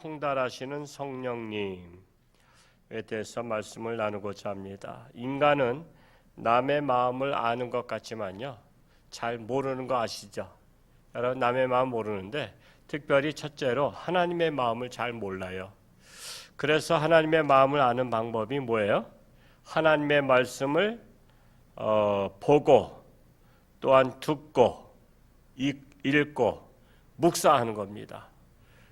통달하시는 성령님에 대해서 말씀을 나누고자 합니다. 인간은 남의 마음을 아는 것 같지만요, 잘 모르는 거 아시죠? 여러분, 남의 마음 모르는데 특별히 첫째로 하나님의 마음을 잘 몰라요. 그래서 하나님의 마음을 아는 방법이 뭐예요? 하나님의 말씀을 보고 또한 듣고 읽고 묵상하는 겁니다.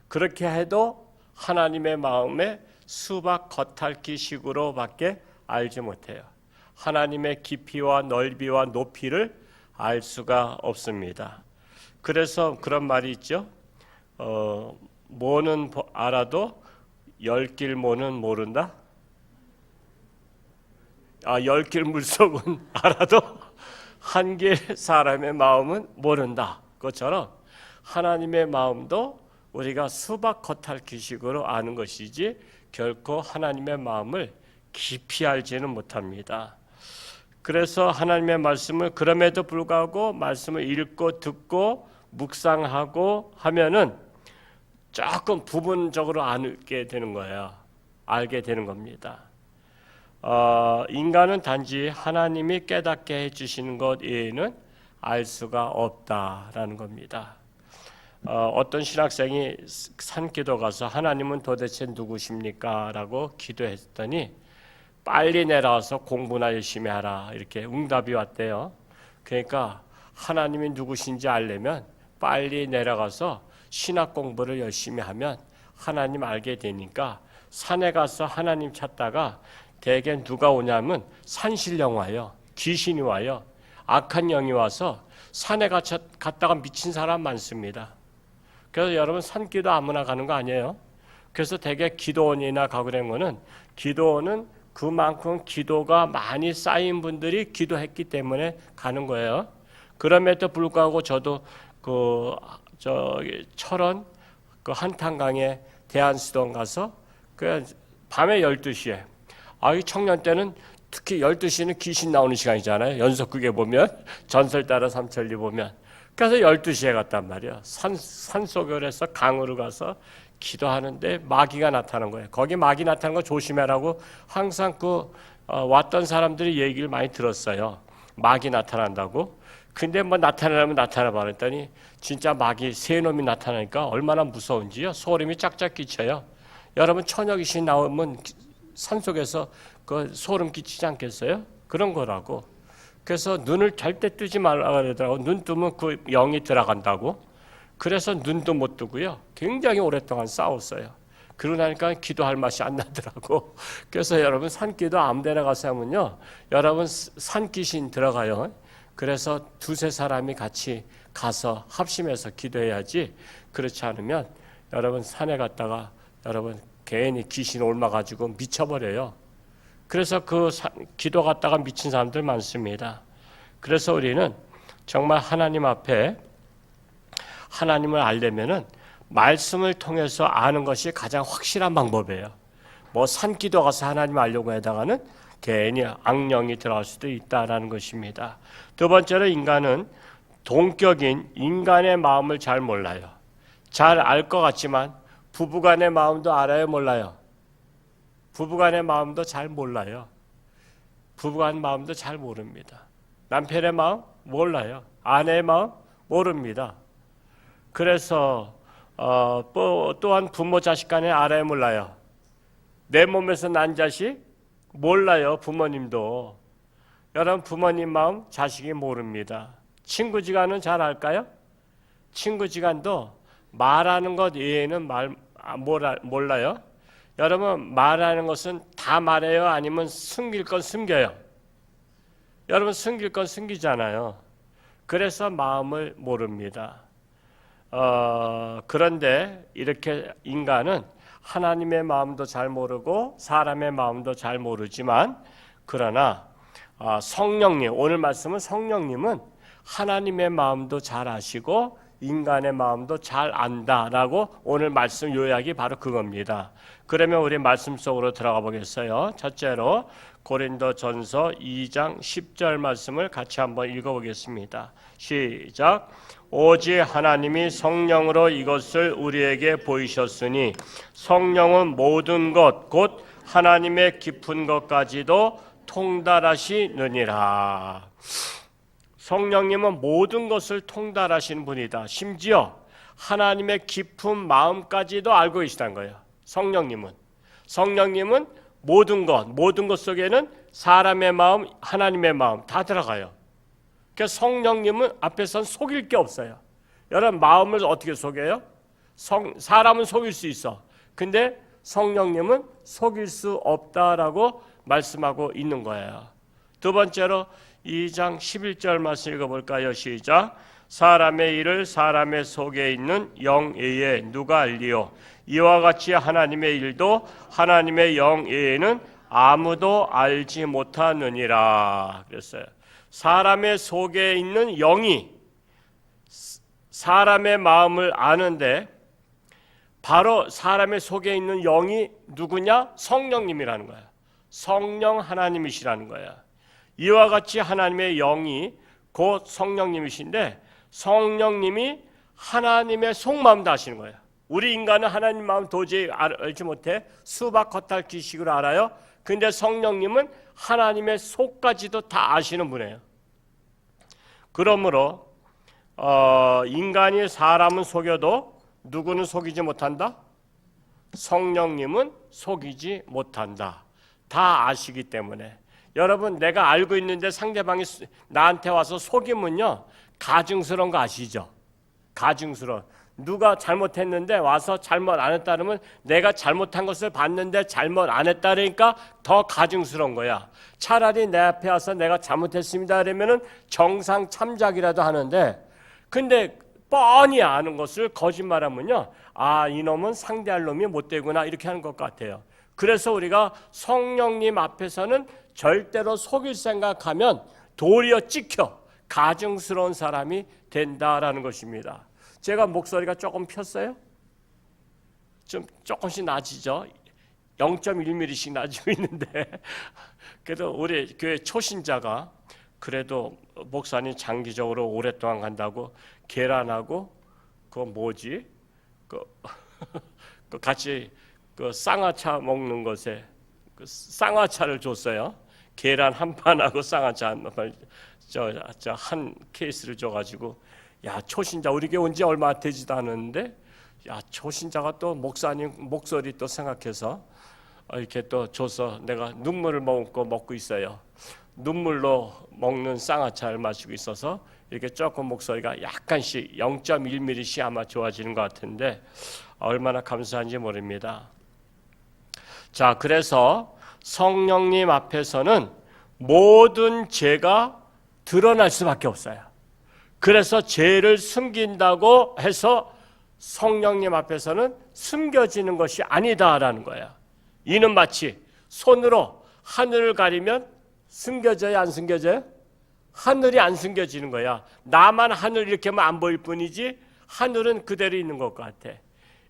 그렇게 해도 하나님의 마음의 수박 겉핥기식으로밖에 알지 못해요. 하나님의 깊이와 넓이와 높이를 알 수가 없습니다. 그래서 그런 말이 있죠. 모는 알아도 열 길 모는 모른다. 열 길 물속은 알아도 한 길 사람의 마음은 모른다. 그것처럼 하나님의 마음도 우리가 수박 겉핥기식으로 아는 것이지 결코 하나님의 마음을 깊이 알지는 못합니다. 그래서 하나님의 말씀을 그럼에도 불구하고 말씀을 읽고 듣고 묵상하고 하면은 조금 부분적으로 알게 되는 거예요. 알게 되는 겁니다. 인간은 단지 하나님이 깨닫게 해주시는 것 외에는 알 수가 없다라는 겁니다. 어떤 신학생이 산기도 가서 하나님은 도대체 누구십니까? 라고 기도했더니 빨리 내려와서 공부나 열심히 하라 이렇게 응답이 왔대요. 그러니까 하나님이 누구신지 알려면 빨리 내려가서 신학 공부를 열심히 하면 하나님 알게 되니까 산에 가서 하나님 찾다가 대개 누가 오냐면 산신령 와요. 귀신이 와요. 악한 영이 와서 산에 갔다가 미친 사람 많습니다. 그래서 여러분 산기도 아무나 가는 거 아니에요. 그래서 대개 기도원이나 가고 그런 거는 기도원은 그만큼 기도가 많이 쌓인 분들이 기도했기 때문에 가는 거예요. 그럼에도 불구하고 저도 철원 한탄강에 대한수동 가서 밤에 12시에 이 청년 때는 특히 12시는 귀신 나오는 시간이잖아요. 연속극에 보면 전설 따라 삼천리 보면 그래서 12시에 갔단 말이에요. 산속을 해서 강으로 가서 기도하는데 마귀가 나타난 거예요. 거기 마귀 나타나는 거 조심해라고 항상 왔던 사람들이 얘기를 많이 들었어요. 마귀 나타난다고. 근데 나타나면 나타나봐 그랬더니 진짜 마귀 세 놈이 나타나니까 얼마나 무서운지요. 소름이 짝짝 끼쳐요. 여러분 처녀 귀신 나오면 산속에서 소름 끼치지 않겠어요? 그런 거라고. 그래서 눈을 절대 뜨지 말라 그러더라고. 눈 뜨면 그 영이 들어간다고. 그래서 눈도 못 뜨고요. 굉장히 오랫동안 싸웠어요. 그러고 나니까 기도할 맛이 안 나더라고. 그래서 여러분 산기도 아무데나 가서 하면요, 여러분 산귀신 들어가요. 그래서 두세 사람이 같이 가서 합심해서 기도해야지. 그렇지 않으면 여러분 산에 갔다가 여러분 괜히 귀신 옮아가지고 미쳐버려요. 그래서 기도 갔다가 미친 사람들 많습니다. 그래서 우리는 정말 하나님 앞에 하나님을 알려면은 말씀을 통해서 아는 것이 가장 확실한 방법이에요. 산기도 가서 하나님 알려고 하다가는 괜히 악령이 들어갈 수도 있다라는 것입니다. 두 번째로 인간은 동격인 인간의 마음을 잘 몰라요. 잘 알 것 같지만 부부간의 마음도 알아요, 몰라요? 부부간의 마음도 잘 몰라요. 부부간 마음도 잘 모릅니다. 남편의 마음 몰라요. 아내의 마음 모릅니다. 그래서 또한 부모 자식 간에 알아요, 몰라요? 내 몸에서 난 자식 몰라요, 부모님도. 여러분 부모님 마음 자식이 모릅니다. 친구지간은 잘 알까요? 친구지간도 말하는 것 외에는 몰라요. 여러분 말하는 것은 다 말해요? 아니면 숨길 건 숨겨요? 여러분 숨길 건 숨기잖아요. 그래서 마음을 모릅니다. 그런데 이렇게 인간은 하나님의 마음도 잘 모르고 사람의 마음도 잘 모르지만 그러나 성령님, 오늘 말씀은 성령님은 하나님의 마음도 잘 아시고 인간의 마음도 잘 안다라고 오늘 말씀 요약이 바로 그겁니다. 그러면 우리 말씀 속으로 들어가 보겠어요. 첫째로 고린도전서 2장 10절 말씀을 같이 한번 읽어보겠습니다. 시작. 오직 하나님이 성령으로 이것을 우리에게 보이셨으니 성령은 모든 것 곧 하나님의 깊은 것까지도 통달하시느니라. 성령님은 모든 것을 통달하시는 분이다. 심지어 하나님의 깊은 마음까지도 알고 계시다는 거예요. 성령님은 모든 것 속에는 사람의 마음, 하나님의 마음 다 들어가요. 그러니까 성령님은 앞에선 속일 게 없어요. 여러분 마음을 어떻게 속여요? 사람은 속일 수 있어. 근데 성령님은 속일 수 없다라고 말씀하고 있는 거예요. 두 번째로 2장 11절 말씀 읽어볼까요? 시작. 사람의 일을 사람의 속에 있는 영 외에 누가 알리요? 이와 같이 하나님의 일도 하나님의 영 외에는 아무도 알지 못하느니라 그랬어요. 사람의 속에 있는 영이 사람의 마음을 아는데 바로 사람의 속에 있는 영이 누구냐? 성령님이라는 거야. 성령 하나님이시라는 거야. 이와 같이 하나님의 영이 곧 성령님이신데 성령님이 하나님의 속마음도 아시는 거예요. 우리 인간은 하나님 마음 도저히 알지 못해. 수박 겉핥기식으로 알아요. 근데 성령님은 하나님의 속까지도 다 아시는 분이에요. 그러므로 인간이 사람은 속여도 누구는 속이지 못한다? 성령님은 속이지 못한다. 다 아시기 때문에. 여러분 내가 알고 있는데 상대방이 나한테 와서 속이면요 가증스러운 거 아시죠? 가증스러워. 누가 잘못했는데 와서 잘못 안 했다 그러면 내가 잘못한 것을 봤는데 잘못 안 했다 그러니까 더 가증스러운 거야. 차라리 내 앞에 와서 내가 잘못했습니다 그러면은 정상 참작이라도 하는데 근데 뻔히 아는 것을 거짓말하면요 아 이놈은 상대할 놈이 못 되구나 이렇게 하는 것 같아요. 그래서 우리가 성령님 앞에서는 절대로 속일 생각하면 도리어 찍혀 가증스러운 사람이 된다라는 것입니다. 제가 목소리가 조금 폈어요? 조금씩 낮이죠. 0.1mm씩 낮이고 있는데 그래도 우리 교회 초신자가 그래도 목사님 장기적으로 오랫동안 간다고 계란하고 그 뭐지? 그 같이 그 쌍화차 먹는 것에 그 쌍화차를 줬어요. 계란 한 판하고 쌍화차 한 케이스를 줘가지고 야 초신자 우리 교회 온 지 얼마 되지도 않았는데 야 초신자가 또 목사님 목소리 또 생각해서 이렇게 또 줘서 내가 눈물을 먹고 있어요. 눈물로 먹는 쌍화차를 마시고 있어서 이렇게 조금 목소리가 약간씩 0.1mm씩 아마 좋아지는 것 같은데 얼마나 감사한지 모릅니다. 자, 그래서 성령님 앞에서는 모든 죄가 드러날 수밖에 없어요. 그래서 죄를 숨긴다고 해서 성령님 앞에서는 숨겨지는 것이 아니다라는 거야. 이는 마치 손으로 하늘을 가리면 숨겨져요, 안 숨겨져요? 하늘이 안 숨겨지는 거야. 나만 하늘 이렇게 하면 안 보일 뿐이지 하늘은 그대로 있는 것 같아.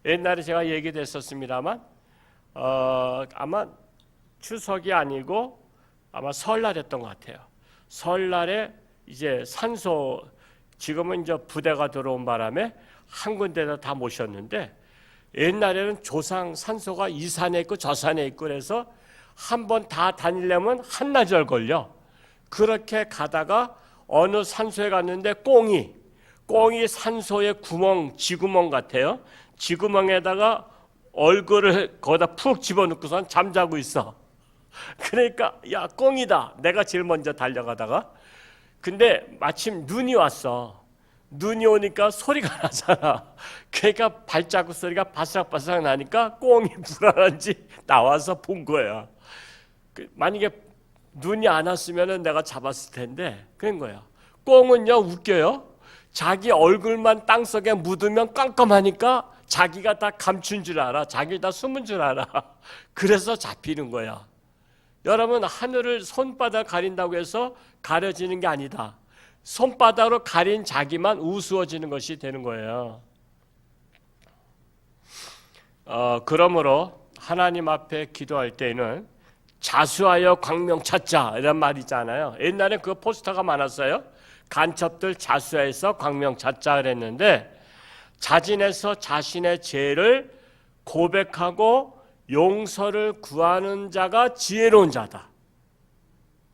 옛날에 제가 얘기됐었습니다만 아마 추석이 아니고 아마 설날이었던 것 같아요. 설날에 이제 산소 지금은 이제 부대가 들어온 바람에 한 군데다 다 모셨는데 옛날에는 조상 산소가 이 산에 있고 저 산에 있고 그래서 한 번 다 다니려면 한나절 걸려. 그렇게 가다가 어느 산소에 갔는데 꽁이 산소의 구멍, 쥐구멍 같아요. 쥐구멍에다가 얼굴을 거기다 푹 집어넣고선 잠자고 있어. 그러니까 야 꽁이다. 내가 제일 먼저 달려가다가 근데 마침 눈이 왔어. 눈이 오니까 소리가 나잖아. 그러니까 발자국 소리가 바삭바삭 나니까 꽁이 불안한지 나와서 본 거야. 만약에 눈이 안 왔으면 내가 잡았을 텐데 그런 거야. 꽁은요 웃겨요. 자기 얼굴만 땅속에 묻으면 깜깜하니까 자기가 다 감춘 줄 알아. 자기 다 숨은 줄 알아. 그래서 잡히는 거야. 여러분 하늘을 손바닥 가린다고 해서 가려지는 게 아니다. 손바닥으로 가린 자기만 우스워지는 것이 되는 거예요. 그러므로 하나님 앞에 기도할 때는 자수하여 광명 찾자 이런 말이 있잖아요. 옛날에 그 포스터가 많았어요. 간첩들 자수해서 광명 찾자 그랬는데, 자진해서 자신의 죄를 고백하고 용서를 구하는 자가 지혜로운 자다.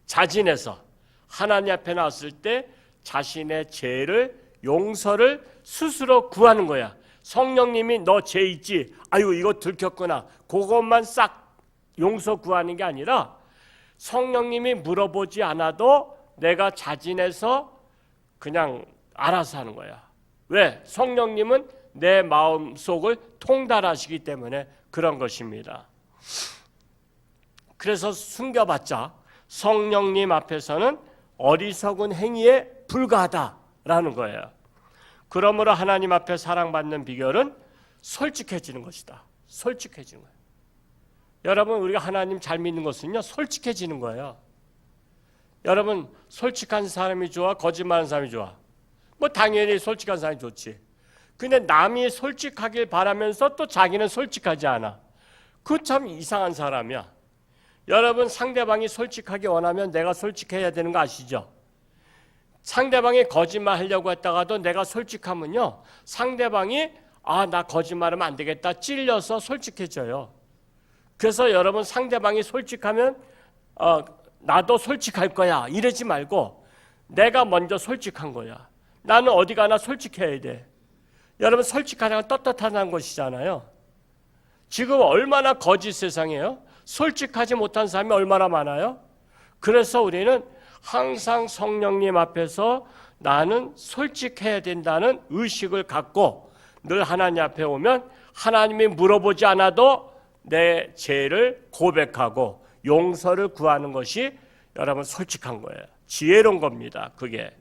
자진해서 하나님 앞에 나왔을 때 자신의 죄를 용서를 스스로 구하는 거야. 성령님이 너 죄 있지? 아유 이거 들켰구나. 그것만 싹 용서 구하는 게 아니라 성령님이 물어보지 않아도 내가 자진해서 그냥 알아서 하는 거야. 왜? 성령님은 내 마음속을 통달하시기 때문에 그런 것입니다. 그래서 숨겨봤자 성령님 앞에서는 어리석은 행위에 불과하다라는 거예요. 그러므로 하나님 앞에 사랑받는 비결은 솔직해지는 것이다. 솔직해지는 거예요. 여러분, 우리가 하나님 잘 믿는 것은요, 솔직해지는 거예요. 여러분, 솔직한 사람이 좋아? 거짓말하는 사람이 좋아? 뭐 당연히 솔직한 사람이 좋지. 근데 남이 솔직하길 바라면서 또 자기는 솔직하지 않아. 그 참 이상한 사람이야. 여러분, 상대방이 솔직하게 원하면 내가 솔직해야 되는 거 아시죠? 상대방이 거짓말 하려고 했다가도 내가 솔직하면요, 상대방이 나 거짓말하면 안 되겠다 찔려서 솔직해져요. 그래서 여러분, 상대방이 솔직하면 나도 솔직할 거야 이러지 말고 내가 먼저 솔직한 거야. 나는 어디 가나 솔직해야 돼. 여러분, 솔직하다가 떳떳하다는 것이잖아요. 지금 얼마나 거짓 세상이에요. 솔직하지 못한 사람이 얼마나 많아요. 그래서 우리는 항상 성령님 앞에서 나는 솔직해야 된다는 의식을 갖고 늘 하나님 앞에 오면 하나님이 물어보지 않아도 내 죄를 고백하고 용서를 구하는 것이 여러분 솔직한 거예요. 지혜로운 겁니다. 그게.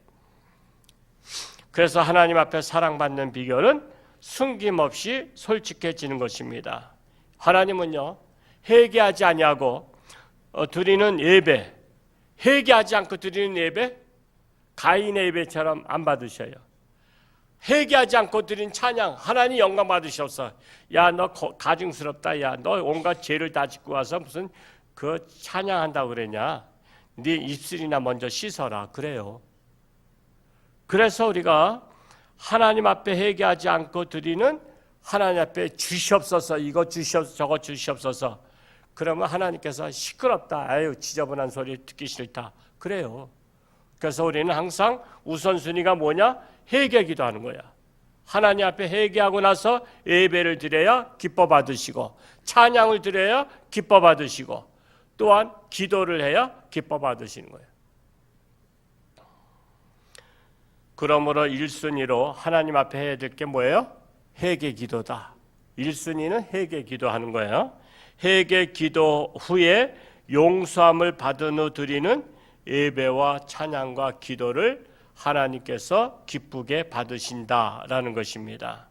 그래서 하나님 앞에 사랑받는 비결은 숨김없이 솔직해지는 것입니다. 하나님은요, 회개하지 아니하고 드리는 예배, 회개하지 않고 드리는 예배, 가인의 예배처럼 안 받으셔요. 회개하지 않고 드린 찬양, 하나님 영광 받으셔서, 야 너 가증스럽다, 야 너 온갖 죄를 다 짓고 와서 무슨 그 찬양한다고 그러냐, 네 입술이나 먼저 씻어라 그래요. 그래서 우리가 하나님 앞에 회개하지 않고 드리는, 하나님 앞에 주시옵소서, 이거 주시옵소서, 저거 주시옵소서, 그러면 하나님께서 시끄럽다, 아유 지저분한 소리 듣기 싫다 그래요. 그래서 우리는 항상 우선순위가 뭐냐? 회개 기도하는 거야. 하나님 앞에 회개하고 나서 예배를 드려야 기뻐 받으시고, 찬양을 드려야 기뻐 받으시고, 또한 기도를 해야 기뻐 받으시는 거예요. 그러므로 1순위로 하나님 앞에 해야 될 게 뭐예요? 회개 기도다. 1순위는 회개 기도하는 거예요. 회개 기도 후에 용서함을 받은 후 드리는 예배와 찬양과 기도를 하나님께서 기쁘게 받으신다라는 것입니다.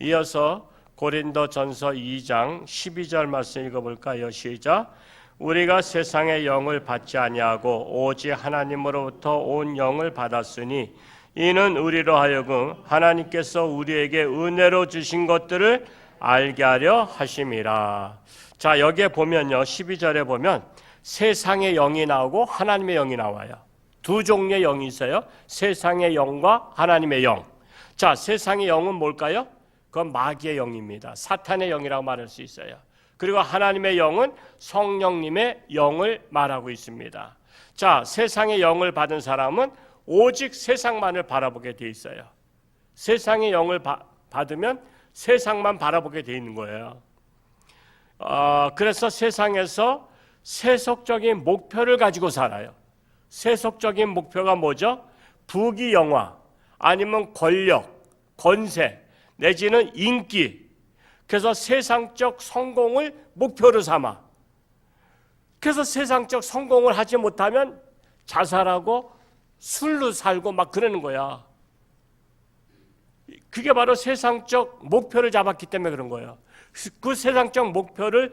이어서 고린도전서 2장 12절 말씀 읽어볼까요? 시작. 우리가 세상의 영을 받지 아니하고 오직 하나님으로부터 온 영을 받았으니 이는 우리로 하여금 하나님께서 우리에게 은혜로 주신 것들을 알게 하려 하심이라. 자, 여기에 보면요, 12절에 보면 세상의 영이 나오고 하나님의 영이 나와요. 두 종류의 영이 있어요. 세상의 영과 하나님의 영. 자, 세상의 영은 뭘까요? 그건 마귀의 영입니다. 사탄의 영이라고 말할 수 있어요. 그리고 하나님의 영은 성령님의 영을 말하고 있습니다. 자, 세상의 영을 받은 사람은 오직 세상만을 바라보게 돼 있어요. 세상의 영을 받으면 세상만 바라보게 돼 있는 거예요. 그래서 세상에서 세속적인 목표를 가지고 살아요. 세속적인 목표가 뭐죠? 부귀영화, 아니면 권력, 권세, 내지는 인기. 그래서 세상적 성공을 목표로 삼아. 그래서 세상적 성공을 하지 못하면 자살하고 술로 살고 막 그러는 거야. 그게 바로 세상적 목표를 잡았기 때문에 그런 거예요. 그 세상적 목표를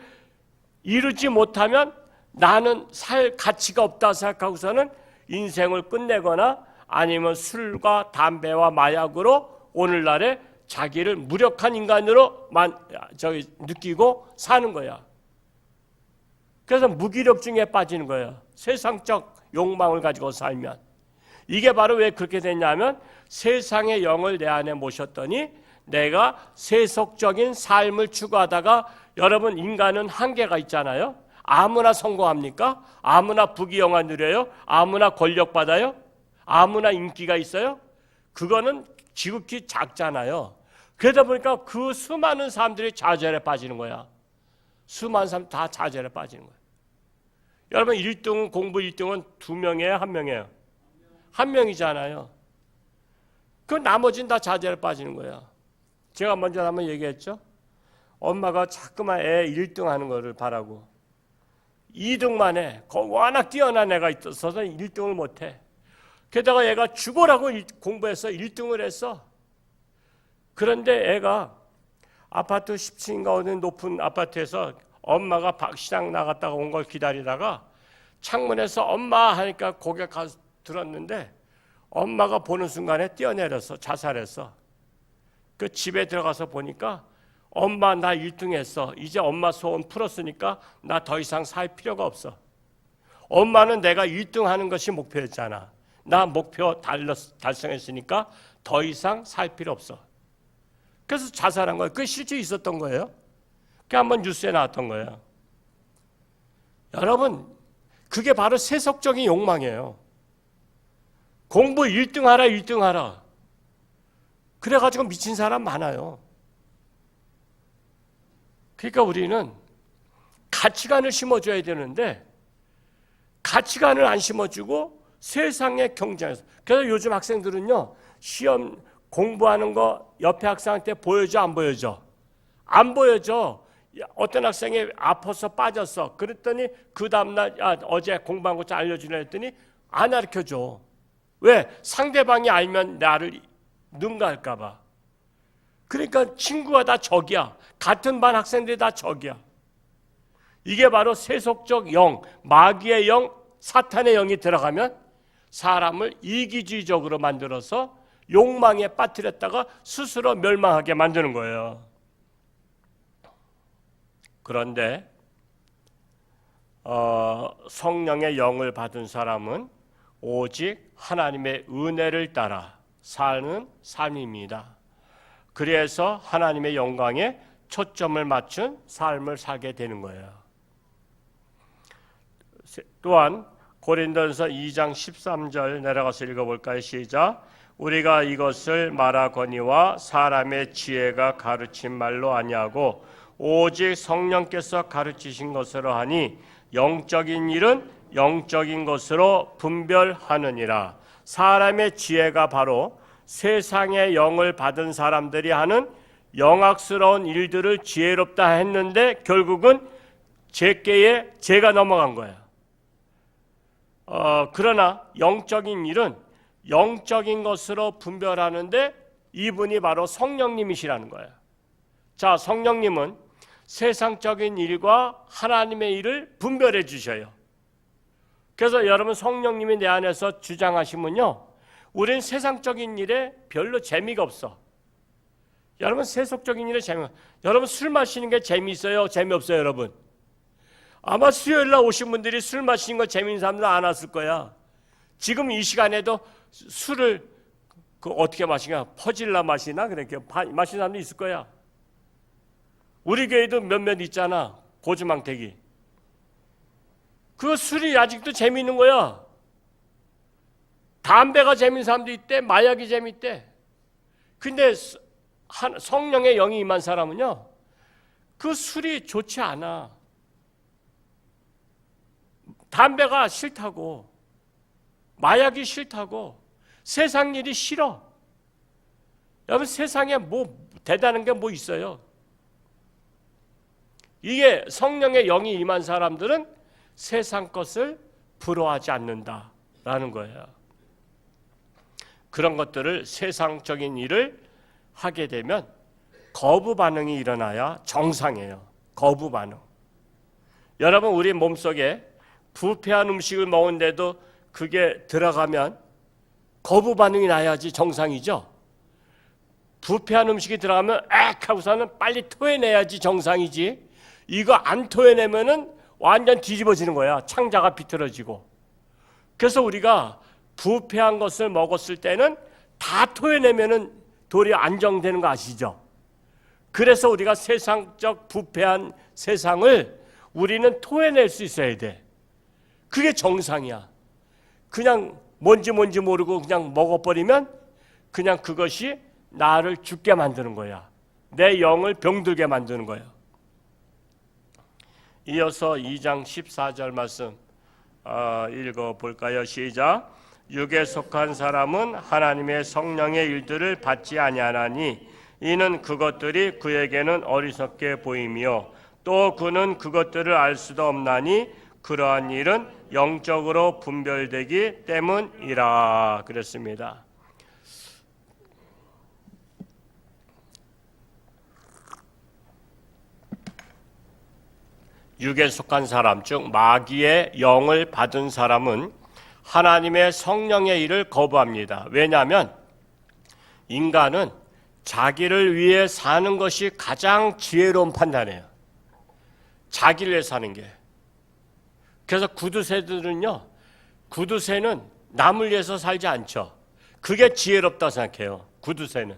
이루지 못하면 나는 살 가치가 없다 생각하고서는 인생을 끝내거나 아니면 술과 담배와 마약으로 오늘날에 자기를 무력한 인간으로 느끼고 사는 거야. 그래서 무기력증에 빠지는 거예요. 세상적 욕망을 가지고 살면. 이게 바로 왜 그렇게 됐냐면 세상의 영을 내 안에 모셨더니 내가 세속적인 삶을 추구하다가, 여러분 인간은 한계가 있잖아요. 아무나 성공합니까? 아무나 부귀영화 누려요? 아무나 권력 받아요? 아무나 인기가 있어요? 그거는 지극히 작잖아요. 그러다 보니까 그 수많은 사람들이 좌절에 빠지는 거야. 수많은 사람 다 좌절에 빠지는 거야. 여러분 1등, 공부 1등은 2명이에요? 1명이에요? 1명이잖아요. 그 나머지는 다 좌절에 빠지는 거야. 제가 먼저 한번 얘기했죠. 엄마가 자꾸만 애 1등 하는 거를 바라고 2등만 해. 워낙 뛰어난 애가 있어서 1등을 못해. 게다가 얘가 죽어라고 공부해서 1등을 했어. 그런데 애가 아파트 10층인가 어느 높은 아파트에서 엄마가 시장 나갔다가 온 걸 기다리다가 창문에서 엄마 하니까 고개 가서 들었는데 엄마가 보는 순간에 뛰어내려서 자살했어. 그 집에 들어가서 보니까 엄마 나 1등 했어. 이제 엄마 소원 풀었으니까 나 더 이상 살 필요가 없어. 엄마는 내가 1등 하는 것이 목표였잖아. 나 목표 달성했으니까 더 이상 살 필요 없어. 그래서 자살한 거예요. 그게 실제 있었던 거예요. 그게 한번 뉴스에 나왔던 거예요. 여러분, 그게 바로 세속적인 욕망이에요. 공부 1등 하라, 1등 하라. 그래가지고 미친 사람 많아요. 그러니까 우리는 가치관을 심어줘야 되는데 가치관을 안 심어주고 세상의 경쟁에서. 그래서 요즘 학생들은요, 시험 공부하는 거 옆에 학생한테 보여줘, 안 보여줘? 안 보여줘. 어떤 학생이 아파서 빠졌어. 그랬더니 그 다음날 어제 공부한 거 좀 알려주려 했더니 안 가르쳐줘. 왜? 상대방이 알면 나를 능가할까 봐. 그러니까 친구가 다 적이야. 같은 반 학생들이 다 적이야. 이게 바로 세속적 영, 마귀의 영, 사탄의 영이 들어가면 사람을 이기주의적으로 만들어서 욕망에 빠뜨렸다가 스스로 멸망하게 만드는 거예요. 그런데 성령의 영을 받은 사람은 오직 하나님의 은혜를 따라 사는 삶입니다. 그래서 하나님의 영광에 초점을 맞춘 삶을 살게 되는 거예요. 또한 고린도전서 2장 13절 내려가서 읽어볼까요? 시작. 우리가 이것을 말하거니와 사람의 지혜가 가르친 말로 아니하고 오직 성령께서 가르치신 것으로 하니 영적인 일은 영적인 것으로 분별하느니라. 사람의 지혜가 바로 세상의 영을 받은 사람들이 하는 영악스러운 일들을 지혜롭다 했는데 결국은 제께에 죄가 넘어간 거예요. 그러나 영적인 일은 영적인 것으로 분별하는데 이분이 바로 성령님이시라는 거예요. 자, 성령님은 세상적인 일과 하나님의 일을 분별해 주셔요. 그래서 여러분 성령님이 내 안에서 주장하시면요, 우린 세상적인 일에 별로 재미가 없어. 여러분 세속적인 일에 재미가. 여러분 술 마시는 게 재미있어요? 재미없어요? 여러분 아마 수요일날 오신 분들이 술 마시는 거 재미있는 사람들 안 왔을 거야. 지금 이 시간에도 술을 어떻게 마시냐, 퍼질라 마시나 그렇게 마시는 사람도 있을 거야. 우리 교회도 몇몇 있잖아, 고주망태기. 그 술이 아직도 재미있는 거야. 담배가 재미있는 사람도 있대, 마약이 재미있대. 근데 성령의 영이 임한 사람은요, 그 술이 좋지 않아. 담배가 싫다고, 마약이 싫다고, 세상 일이 싫어. 여러분 세상에 뭐 대단한 게 뭐 있어요? 이게 성령의 영이 임한 사람들은 세상 것을 부러워하지 않는다라는 거예요. 그런 것들을 세상적인 일을 하게 되면 거부 반응이 일어나야 정상이에요. 거부 반응. 여러분 우리 몸속에 부패한 음식을 먹은데도 그게 들어가면 거부 반응이 나야지 정상이죠. 부패한 음식이 들어가면 액 하고서는 빨리 토해내야지 정상이지. 이거 안 토해내면은 완전 뒤집어지는 거야. 창자가 비틀어지고. 그래서 우리가 부패한 것을 먹었을 때는 다 토해내면은 도리어 안정되는 거 아시죠? 그래서 우리가 세상적 부패한 세상을 우리는 토해낼 수 있어야 돼. 그게 정상이야. 그냥 뭔지 모르고 그냥 먹어버리면 그냥 그것이 나를 죽게 만드는 거야. 내 영을 병들게 만드는 거야. 이어서 2장 14절 말씀 읽어볼까요? 시작. 육에 속한 사람은 하나님의 성령의 일들을 받지 아니하나니 이는 그것들이 그에게는 어리석게 보이며 또 그는 그것들을 알 수도 없나니 그러한 일은 영적으로 분별되기 때문이라 그랬습니다. 육에 속한 사람, 즉 마귀의 영을 받은 사람은 하나님의 성령의 일을 거부합니다. 왜냐하면 인간은 자기를 위해 사는 것이 가장 지혜로운 판단이에요. 자기를 위해 사는 게. 그래서 구두쇠들은요, 구두쇠는 남을 위해서 살지 않죠. 그게 지혜롭다고 생각해요. 구두쇠는.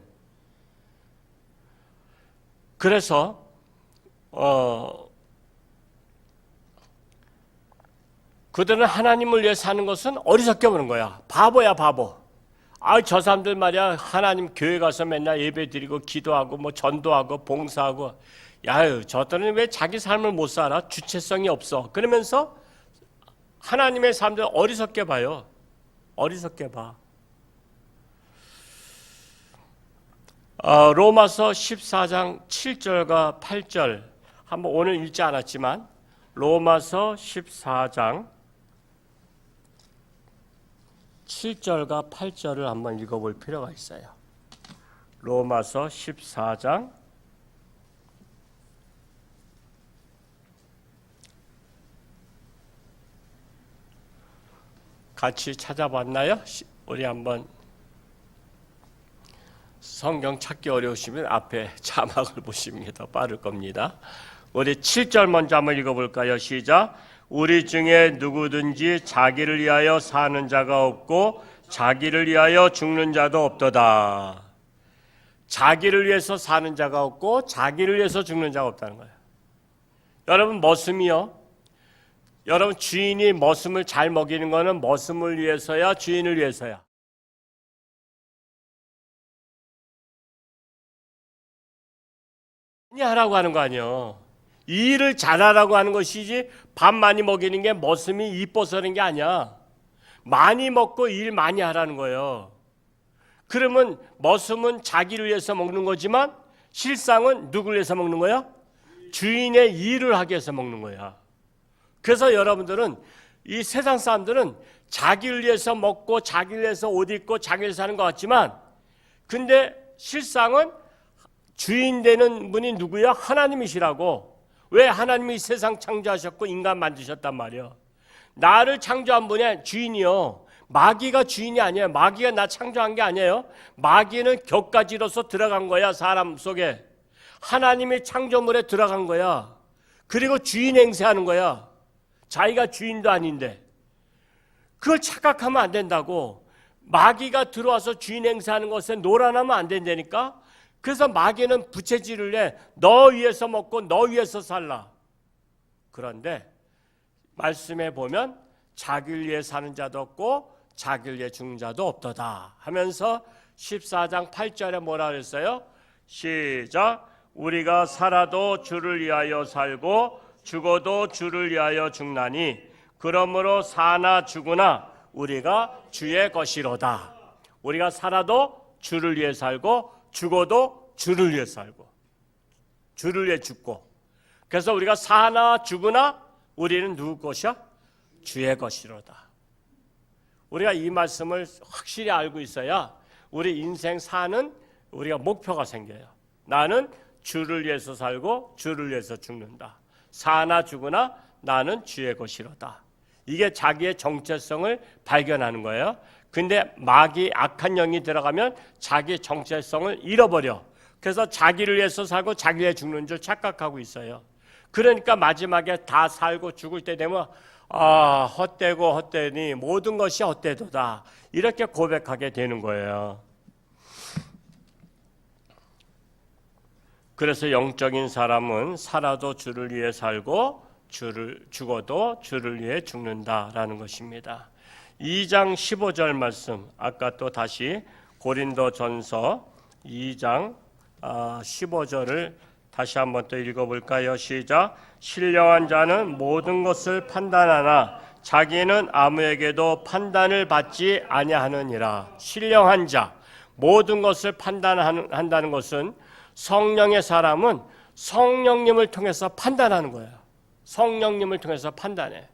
그래서 그들은 하나님을 위해 사는 것은 어리석게 보는 거야. 바보야, 바보. 저 사람들 말이야, 하나님 교회 가서 맨날 예배 드리고 기도하고 뭐 전도하고 봉사하고, 저들은 왜 자기 삶을 못 살아? 주체성이 없어. 그러면서 하나님의 사람들 어리석게 봐요. 어리석게 봐. 로마서 14장 7절과 8절 한번 오늘 읽지 않았지만 로마서 14장 7절과 8절을 한번 읽어볼 필요가 있어요. 로마서 14장 같이 찾아봤나요? 우리 한번 성경 찾기 어려우시면 앞에 자막을 보시면 더 빠를 겁니다. 우리 7절 먼저 한번 읽어볼까요? 시작. 우리 중에 누구든지 자기를 위하여 사는 자가 없고 자기를 위하여 죽는 자도 없도다. 자기를 위해서 사는 자가 없고 자기를 위해서 죽는 자가 없다는 거예요. 여러분 머슴이요. 여러분 주인이 머슴을 잘 먹이는 거는 머슴을 위해서야 주인을 위해서야. 하라고 하는 거 아니에요. 이 일을 잘하라고 하는 것이지 밥 많이 먹이는 게 머슴이 이뻐서 하는 게 아니야. 많이 먹고 일 많이 하라는 거예요. 그러면 머슴은 자기를 위해서 먹는 거지만 실상은 누구를 위해서 먹는 거야? 주인의 일을 하기 위해서 먹는 거야. 그래서 여러분들은 이 세상 사람들은 자기를 위해서 먹고 자기를 위해서 옷 입고 자기를 위해서 사는 것 같지만 근데 실상은 주인 되는 분이 누구야? 하나님이시라고. 왜 하나님이 세상 창조하셨고 인간 만드셨단 말이에요. 나를 창조한 분이 주인이요. 마귀가 주인이 아니에요. 마귀가 나 창조한 게 아니에요. 마귀는 격가지로서 들어간 거야. 사람 속에. 하나님의 창조물에 들어간 거야. 그리고 주인 행세하는 거야. 자기가 주인도 아닌데. 그걸 착각하면 안 된다고. 마귀가 들어와서 주인 행세하는 것에 놀아나면 안 된다니까. 그래서 마귀는 부채질을 해. 너 위해서 먹고 너 위해서 살라. 그런데 말씀에 보면 자기를 위해 사는 자도 없고 자기를 위해 죽는 자도 없도다 하면서 14장 8절에 뭐라 그랬어요? 시작. 우리가 살아도 주를 위하여 살고 죽어도 주를 위하여 죽나니 그러므로 사나 죽으나 우리가 주의 것이로다. 우리가 살아도 주를 위해 살고 죽어도 주를 위해 살고 주를 위해 죽고 그래서 우리가 사나 죽으나 우리는 누구 것이야? 주의 것이로다. 우리가 이 말씀을 확실히 알고 있어야 우리 인생 사는 우리가 목표가 생겨요. 나는 주를 위해서 살고 주를 위해서 죽는다. 사나 죽으나 나는 주의 것이로다. 이게 자기의 정체성을 발견하는 거예요. 근데 마귀 악한 영이 들어가면 자기 정체성을 잃어버려. 그래서 자기를 위해서 살고 자기를 위해 죽는 줄 착각하고 있어요. 그러니까 마지막에 다 살고 죽을 때 되면 헛되고 헛되니 모든 것이 헛되도다, 이렇게 고백하게 되는 거예요. 그래서 영적인 사람은 살아도 주를 위해 살고 죽어도 주를 위해 죽는다라는 것입니다. 2장 15절 말씀, 아까 또 다시 고린도전서 2장 15절을 다시 한번 또 읽어볼까요? 시작. 신령한 자는 모든 것을 판단하나 자기는 아무에게도 판단을 받지 아니하느니라. 신령한 자, 모든 것을 판단한다는 것은 성령의 사람은 성령님을 통해서 판단하는 거예요. 성령님을 통해서 판단해.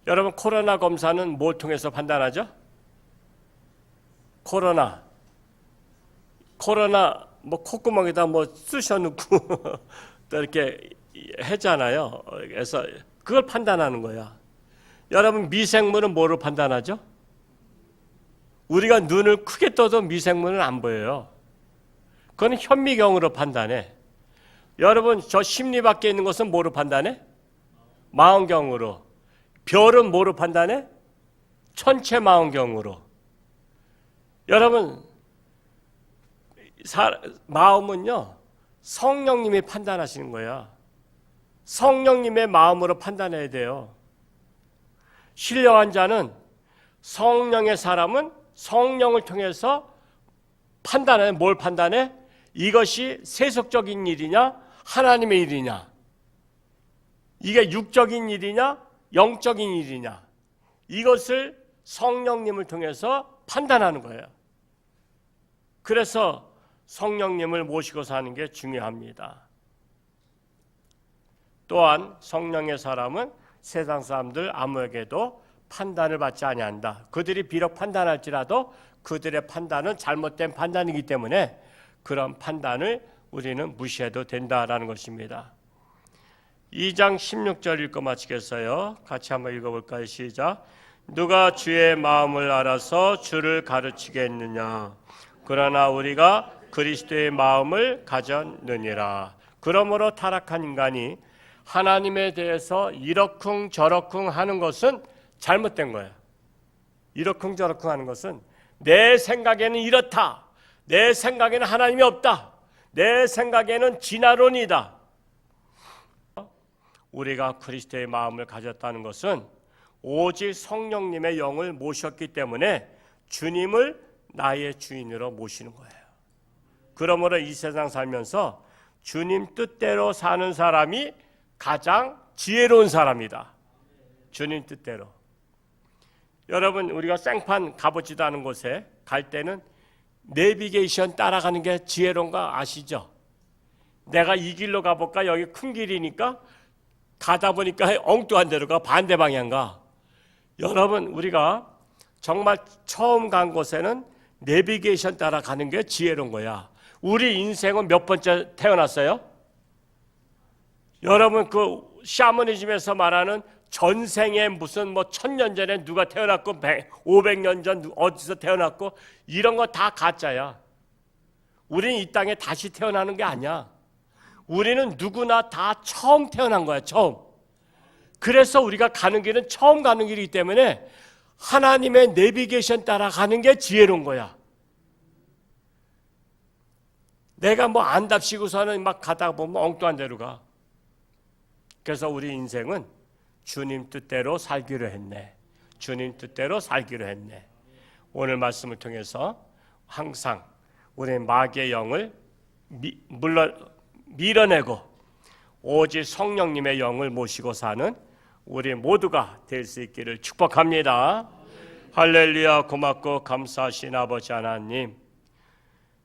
여러분, 코로나 검사는 뭘 통해서 판단하죠? 코로나 뭐 콧구멍에다 뭐 쑤셔 넣고 또 이렇게 하잖아요. 그래서 그걸 판단하는 거야. 여러분, 미생물은 뭐로 판단하죠? 우리가 눈을 크게 떠도 미생물은 안 보여요. 그건 현미경으로 판단해. 여러분, 저 심리 밖에 있는 것은 뭐로 판단해? 망원경으로. 별은 뭐로 판단해? 천체 망원경으로. 여러분, 마음은요, 성령님이 판단하시는 거야. 성령님의 마음으로 판단해야 돼요. 신령한 자는, 성령의 사람은 성령을 통해서 판단해. 뭘 판단해? 이것이 세속적인 일이냐, 하나님의 일이냐, 이게 육적인 일이냐, 영적인 일이냐, 이것을 성령님을 통해서 판단하는 거예요. 그래서 성령님을 모시고 사는 게 중요합니다. 또한 성령의 사람은 세상 사람들 아무에게도 판단을 받지 아니한다. 그들이 비록 판단할지라도 그들의 판단은 잘못된 판단이기 때문에 그런 판단을 우리는 무시해도 된다라는 것입니다. 2장 16절 읽고 마치겠어요. 같이 한번 읽어볼까요? 시작. 누가 주의 마음을 알아서 주를 가르치겠느냐? 그러나 우리가 그리스도의 마음을 가졌느니라. 그러므로 타락한 인간이 하나님에 대해서 이러쿵 저러쿵 하는 것은 잘못된 거예요. 이러쿵 저러쿵 하는 것은 내 생각에는 이렇다, 내 생각에는 하나님이 없다, 내 생각에는 진화론이다. 우리가 그리스도의 마음을 가졌다는 것은 오직 성령님의 영을 모셨기 때문에 주님을 나의 주인으로 모시는 거예요. 그러므로 이 세상 살면서 주님 뜻대로 사는 사람이 가장 지혜로운 사람이다. 주님 뜻대로. 여러분, 우리가 생판 가보지도 않은 곳에 갈 때는 내비게이션 따라가는 게 지혜로운 거 아시죠? 내가 이 길로 가볼까? 여기 큰 길이니까 가다 보니까 엉뚱한 데로 가, 반대 방향 가. 여러분, 우리가 정말 처음 간 곳에는 내비게이션 따라가는 게 지혜로운 거야. 우리 인생은 몇 번째 태어났어요? 여러분, 그 샤머니즘에서 말하는 전생에 무슨 뭐 1000년 전에 누가 태어났고 500년 전 어디서 태어났고 이런 거 다 가짜야. 우리는 이 땅에 다시 태어나는 게 아니야. 우리는 누구나 다 처음 태어난 거야, 처음. 그래서 우리가 가는 길은 처음 가는 길이기 때문에 하나님의 내비게이션 따라가는 게 지혜로운 거야. 내가 뭐 안답시고서는 막 가다가 보면 엉뚱한 데로 가. 그래서 우리 인생은 주님 뜻대로 살기로 했네. 주님 뜻대로 살기로 했네. 오늘 말씀을 통해서 항상 우리 마귀의 영을 밀어내고 오직 성령님의 영을 모시고 사는 우리 모두가 될 수 있기를 축복합니다. 할렐루야. 고맙고 감사하신 아버지 하나님,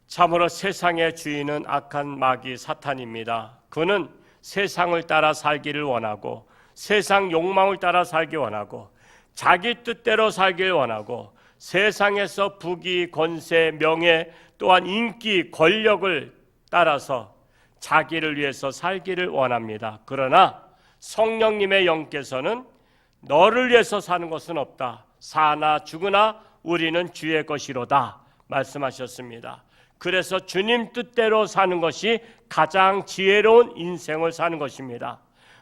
참으로 세상의 주인은 악한 마귀 사탄입니다. 그는 세상을 따라 살기를 원하고 세상 욕망을 따라 살기 원하고 자기 뜻대로 살길 원하고 세상에서 부귀, 권세, 명예 또한 인기, 권력을 따라서 자기를 위해서 살기를 원합니다. 그러나 성령님의 영께서는 너를 위해서 사는 것은 없다. 사나 죽으나 우리는 주의 것이로다 말씀하셨습니다. 그래서 주님 뜻대로 사는 것이 가장 지혜로운 인생을 사는 것입니다.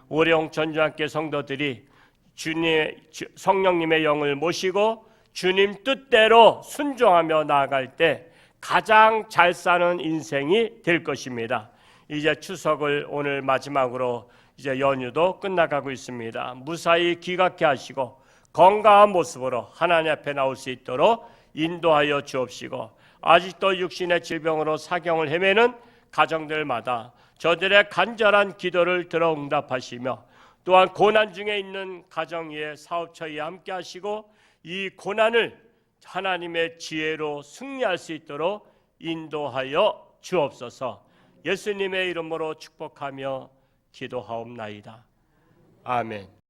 오령 전주학교 성도들이 성령님의 영을 모시고 주님 뜻대로 순종하며 나아갈 때 가장 잘 사는 인생이 될 것입니다. 이제 추석을 오늘 마지막으로 이제 연휴도 끝나가고 있습니다. 무사히 귀갓게 하시고 건강한 모습으로 하나님 앞에 나올 수 있도록 인도하여 주옵시고, 아직도 육신의 질병으로 사경을 헤매는 가정들마다 저들의 간절한 기도를 들어 응답하시며, 또한 고난 중에 있는 가정 위에 사업처 위에 함께 하시고 이 고난을 하나님의 지혜로 승리할 수 있도록 인도하여 주옵소서. 예수님의 이름으로 축복하며 기도하옵나이다. 아멘.